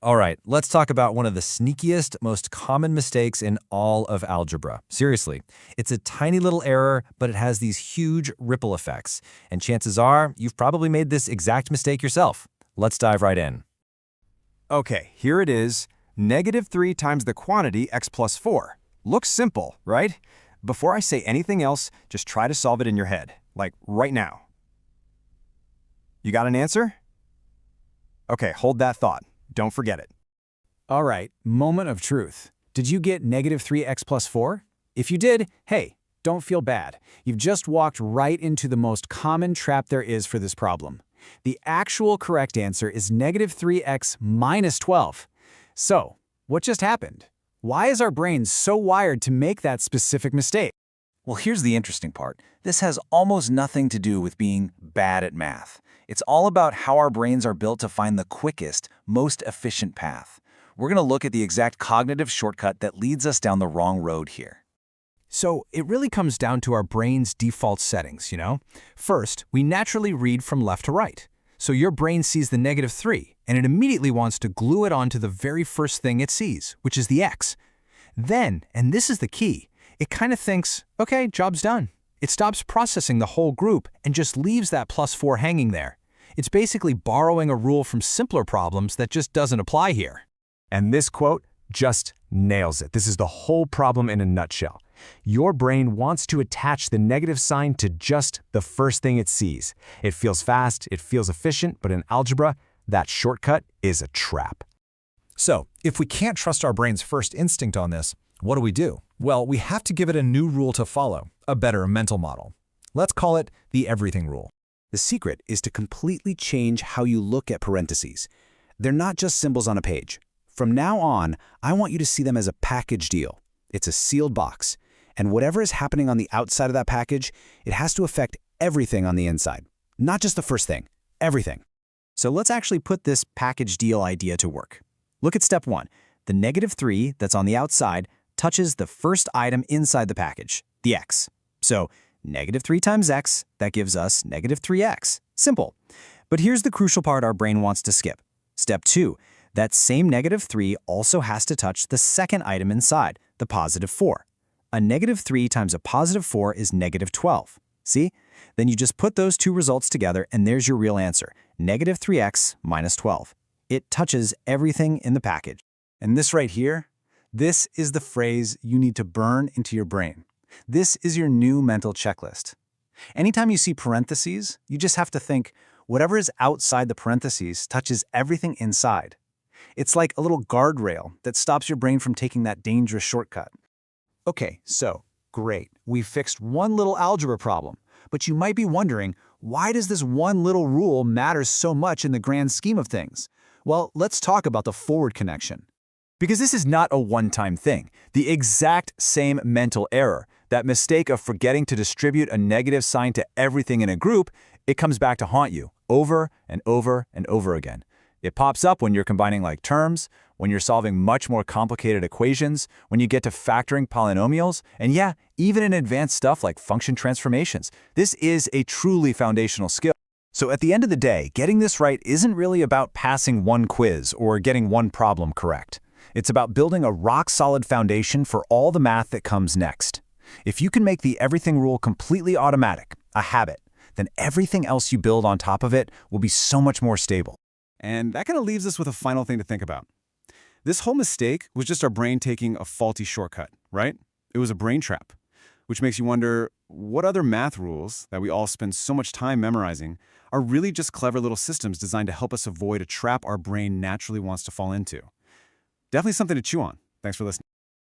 All right, let's talk about one of the sneakiest, most common mistakes in all of algebra. Seriously, it's a tiny little error, but it has these huge ripple effects. And chances are, you've probably made this exact mistake yourself. Let's dive right in. Okay, here it is. -3 times the quantity x plus 4. Looks simple, right? Before I say anything else, just try to solve it in your head, like right now. You got an answer? Okay, hold that thought. Don't forget it. All right, moment of truth. Did you get -3x plus 4? If you did, hey, don't feel bad. You've just walked right into the most common trap there is for this problem. The actual correct answer is -3x minus 12. So, what just happened? Why is our brain so wired to make that specific mistake? Well, here's the interesting part. This has almost nothing to do with being bad at math. It's all about how our brains are built to find the quickest, most efficient path. We're going to look at the exact cognitive shortcut that leads us down the wrong road here. So it really comes down to our brain's default settings, you know? First, we naturally read from left to right. So your brain sees the -3, and it immediately wants to glue it onto the very first thing it sees, which is the x. Then, and this is the key, it kind of thinks, okay, job's done. It stops processing the whole group and just leaves that +4 hanging there. It's basically borrowing a rule from simpler problems that just doesn't apply here. And this quote just nails it. This is the whole problem in a nutshell. Your brain wants to attach the negative sign to just the first thing it sees. It feels fast, it feels efficient, but in algebra, that shortcut is a trap. So, if we can't trust our brain's first instinct on this, what do we do? Well, we have to give it a new rule to follow, a better mental model. Let's call it the everything rule. The secret is to completely change how you look at parentheses. They're not just symbols on a page. From now on, I want you to see them as a package deal. It's a sealed box, and whatever is happening on the outside of that package, it has to affect everything on the inside. Not just the first thing, everything. So let's actually put this package deal idea to work. Look at step 1. The -3 that's on the outside touches the first item inside the package, the x. So -3 times x, that gives us -3x. Simple. But here's the crucial part our brain wants to skip. Step 2, that same -3 also has to touch the second item inside, the +4. A -3 times a +4 is -12. See? Then you just put those two results together and there's your real answer, -3x minus 12. It touches everything in the package. And this right here, this is the phrase you need to burn into your brain. This is your new mental checklist. Anytime you see parentheses, you just have to think, whatever is outside the parentheses touches everything inside. It's like a little guardrail that stops your brain from taking that dangerous shortcut. Okay, so, great. We fixed one little algebra problem. But you might be wondering, why does this one little rule matter so much in the grand scheme of things? Well, let's talk about the forward connection. Because this is not a one-time thing. The exact same mental error, that mistake of forgetting to distribute a negative sign to everything in a group, it comes back to haunt you over and over and over again. It pops up when you're combining like terms, when you're solving much more complicated equations, when you get to factoring polynomials, and yeah, even in advanced stuff like function transformations. This is a truly foundational skill. So at the end of the day, getting this right isn't really about passing one quiz or getting one problem correct. It's about building a rock-solid foundation for all the math that comes next. If you can make the everything rule completely automatic, a habit, then everything else you build on top of it will be so much more stable. And that kind of leaves us with a final thing to think about. This whole mistake was just our brain taking a faulty shortcut, right? It was a brain trap, which makes you wonder what other math rules that we all spend so much time memorizing are really just clever little systems designed to help us avoid a trap our brain naturally wants to fall into. Definitely something to chew on. Thanks for listening.